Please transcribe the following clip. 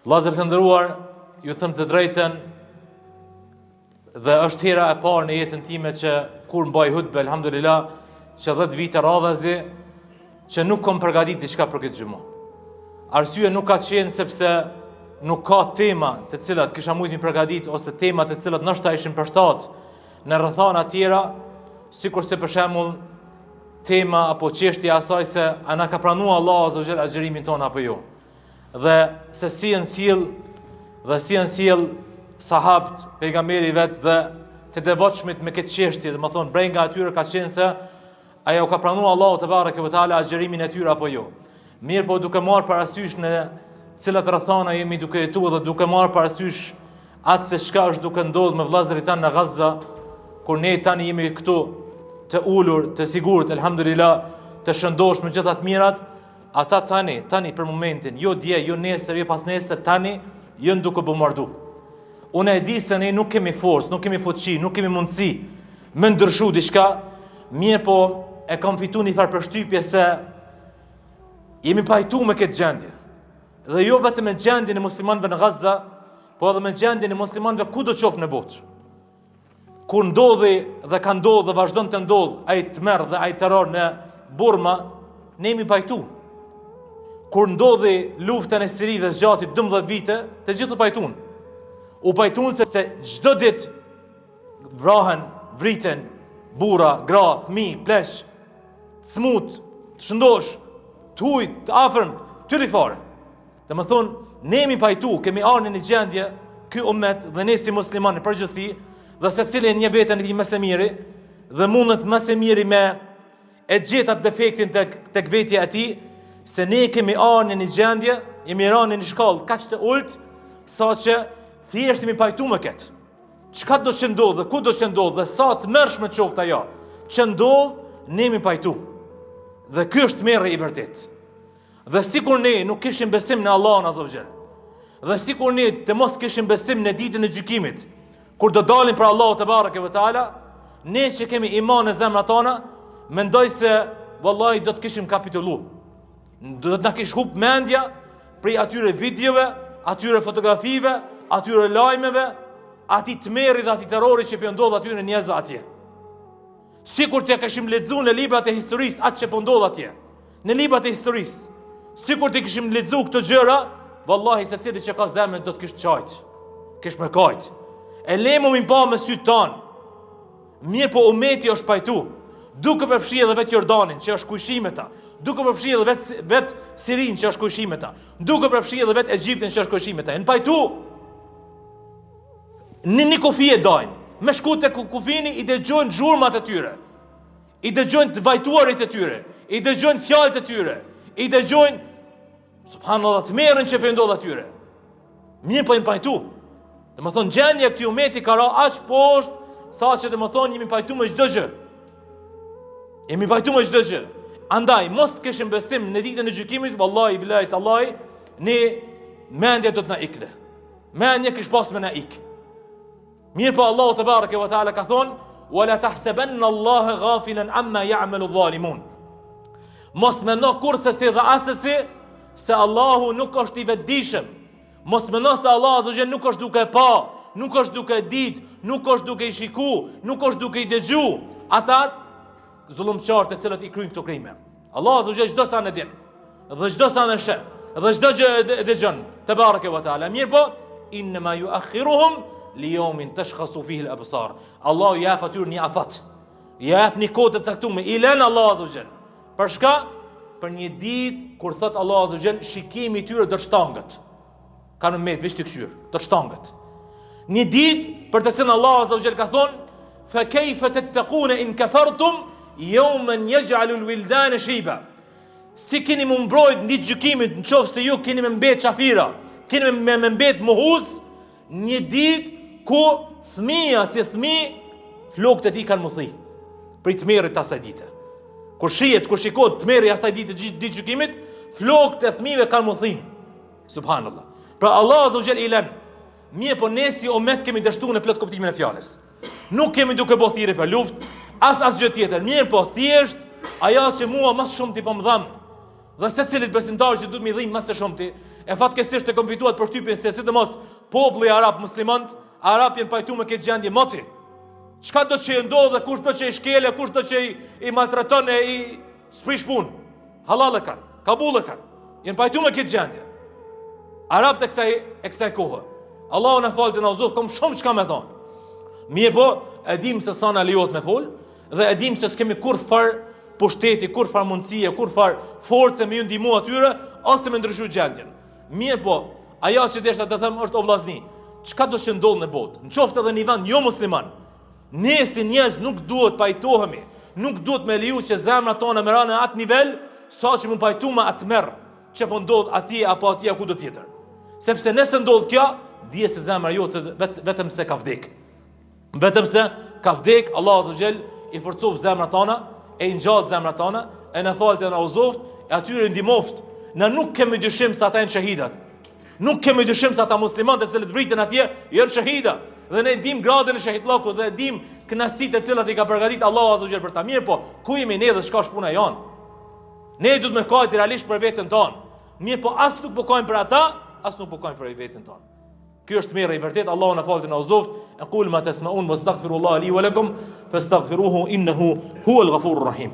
Vllazër të nderuar, ju them të drejtën, dhe është hera e parë në jetën time që kur mbaj hutbë, elhamdulillah, që 10 vite radhazi, që nuk kom përgatit diçka për këtë xhumë. Arsye nuk ka qenë sepse nuk ka tema të cilat kisha mujt mi përgatit, ose tema të cilat ndoshta ishin përshtat në rrethana tjera, sikurse për shembull tema apo çështja asaj se a na ka pranuar Allahu azza wa jalla agjërimin ton apo jo. Dhe se si janë sjell sahabët, pejgamberi vet dhe të devotshmit me këtë çështje, dhe më thonë brenga atyre ka qenë se ajo ka pranuar Allahu te bareke ve taala agjërimin e tyre apo jo. Mirë, po duke marrë parasysh në cilat rrethana jemi duke jetuar dhe duke marrë parasysh atë se çka është duke ndodhur me vllazërit tanë në Gaza, kur ne tani jemi këtu të ulur, të sigurt, elhamdulillah, të shëndosh me gjitha të mirat, ata tani për momentin, jo dje, jo nesër, jo pas nesër, tani jënë duke bombardu. Unë e di se ne nuk kemi forcë, nuk kemi fuqi, nuk kemi mundësi me ndryshu diçka, mirë po e kam fitu një farë përshtypje se jemi pajtu me këtë gjendje. Dhe jo vetëm me gjendjen e muslimanëve në Gaza, po edhe me gjendjen e muslimanëve kudo qoftë në botë. Kur ndodhi dhe ka ndodhur dhe vazhdon të ndodh ai tmerr dhe ai terror në Burma, ne jemi pajtu. Kur ndodhi lufta në Siri dhe zgjati 12 vite, të gjithë u pajtuan. U pajtuan se çdo ditë vrahen, vriten burra, gra, fëmijë, plesh, smut, të shëndosh, të huj, të afërm, të rifare. Dhe më thonë, ne jemi pajtu, kemi arë në një gjendje, ky ummet dhe ne si muslimanë në përgjithësi, dhe se cilin një vetën e ti mëse miri, dhe mundet mëse miri me e gjetat defektin të vetja e ti, se ne kemi arë në një gjendje, jemi arë në një shkallë kaq të ulët, sa që thjesht jemi pajtu me këtë. Çka do që ndodhë dhe ku do që ndodhë dhe sa të mërshme qofta jo, që ndodhë, ne jemi pajtu. Dhe ky është merre i vërtet. Dhe sikur ne nuk kishim besim në Allahun azza wa jall, dhe sikur ne të mos kishim besim në ditën e gjykimit, kur do dalim për Allahu te bareke ve taala, ne që kemi iman në zemrat tona, mendoj se vallahi do të kishim kapitullu. Do të na kish humb mendja prej atyre videove, atyre fotografive, atyre lajmeve, ati tmerri dhe ati terrori që pëndodh aty në njerëzve atje. Sikur të kishim lexuar në librat e historisë atë që pëndodh atje. Në librat e historisë, sikur të kishim lexuar këto gjëra, vallahi secili që ka zemër do të kish çajt. Kish me kajt. E lemo mi pa me sytë tanë. Mirë po ummeti është pajtu, duke përfshi edhe vetë Jordanin që është kujshimeta, duke përfshi edhe vetë Sirin që është kujshimeta, duke përfshi edhe vetë Egjiptin që është kujshimeta. Në pajtu në një kufi e dajnë, me shku të kufini i dëgjojnë zhurmat e tyre, i dëgjojnë të vajtuarit e tyre, i dëgjojnë fjalët e tyre, i dëgjojnë, subhanallah, të merën që pëndodh atyre. Mirë po i pajtu. Dhe më thonë, gjendje këti umeti ka ra aq poshtë, sa që dhe më thonë, jemi pajtu me çdo gjë. Jemi pajtu me çdo gjë. Andaj, mos kishim besim në ditën e gjykimit, vallahi, billahi, tallahi, ne mendja do të na ikle. Mendja kish pas me na ik. Mirë po Allahu te bareke ve taala ka thonë, "Wala tahsabanna Allaha ghafilan amma ya'malu adh-dhalimun." Mos mendo kurse si dhe asesi se Allahu nuk është i vetëdijshëm. Mos mendo se Allahu azza wa jalla nuk është duke e pa, nuk është duke e ditë, nuk është duke i shiku, nuk është duke i dëgju ata zullumçarët të cilët i kryjnë këto krime. Allahu azza wa jalla çdo sa në din, dhe çdo sa në sheh, dhe çdo gjë e dëgjon te bareke ve taala. Mirë po, inma yu'akhiruhum li yawmin tashkhasu fihi al-absar. Allahu jep atyre një afat. Jep një kohë të caktuar, i lën Allahu azza wa jall. Për shka? Për një ditë kur thot Allahu azza wa jall, shikimi i tyre do shtangët. Kanë me veç të këshyr, do shtangët. Një ditë për të cilën Allahu azza wa jall ka thonë, fa kayfa tattaquna in kafartum yawman yaj'alu al-wildana shiba. Si keni më mbrojt në ditë gjykimit, nëse ju keni më mbet qafira, keni më mbet mohues, një ditë ku fëmia si fëmijë flokët e tij kanë muthi për tmerrit asaj dite. Kur shikohet tmerri asaj dite ditë gjykimit, flokët e fëmijëve kanë muthi. Subhanallah. Pra Allah azza wa jall ilan. Mirë po ne si ummet kemi dështuar në plot kuptimin e fjalës. Nuk kemi duke bë thirrje për luftë, as gjë tjetër. Mirë po thjesht ajo që mua më shumë ti po më dham. Dhe secilit besimtar që duhet më dhimbë më së shumti, E fatkesisht e kom fituat për typin se sidomos populli arab muslimant, arab janë pajtu me këtë gjendje moti. Çka do që i ndodh dhe kush do që i shkele, kush do që i maltreton e i sprish punë. Halal e kanë, kabull e kanë. Janë pajtu me këtë gjendje. Arabët e kësaj kohë. Allahu na falë na uzof, kom shumë çka me thonë. Mirë po, e dim se sa na lejohet me fol dhe e dim se s'kemi kur far pushteti, kur far mundësie, kur far forcë me ju ndihmu atyre ose me ndryshu gjendjen. Mirë po, ajo që deshta të them është o vllazni, çka do të ndodh në botë, në qoftë edhe në vend jo musliman. Ne si njerëz nuk duhet pajtohemi, nuk duhet me leju që zemrat tona më ranë në atë nivel sa që mund pajtu me atë merr që po ndodh atje apo atje kudo tjetër. Sepse nëse ndodh kjo, dije se zemra jote vetëm se ka vdek. Vetëm se ka vdek, Allah azza xhel i forcov zemrat tona, e i ngjall zemrat tona, e na falte na uzoft, e atyre ndihmoft. Na nuk kemi dyshim se ata janë shahidat. Nuk kemi dyshim se ata muslimanët të cilët vritën atje janë shahida. Dhe ne dim gradën e shahidllokut dhe dim kënaqësitë të cilat i ka përgatitur Allahu azza xhel për ta. Mirë po, ku jemi ne dhe çka është puna jon? Ne duhet me kajtë realisht për veten tonë. Mirë po, as nuk po kajmë për ata, as nuk po kajmë për veten tonë. Ky është mirë i vërtet. Allahu na falë na uzoft. Aqul ma tasma'un wastaghfirullaha li wa lakum fastaghfiruhu innahu huwal ghafurur rahim.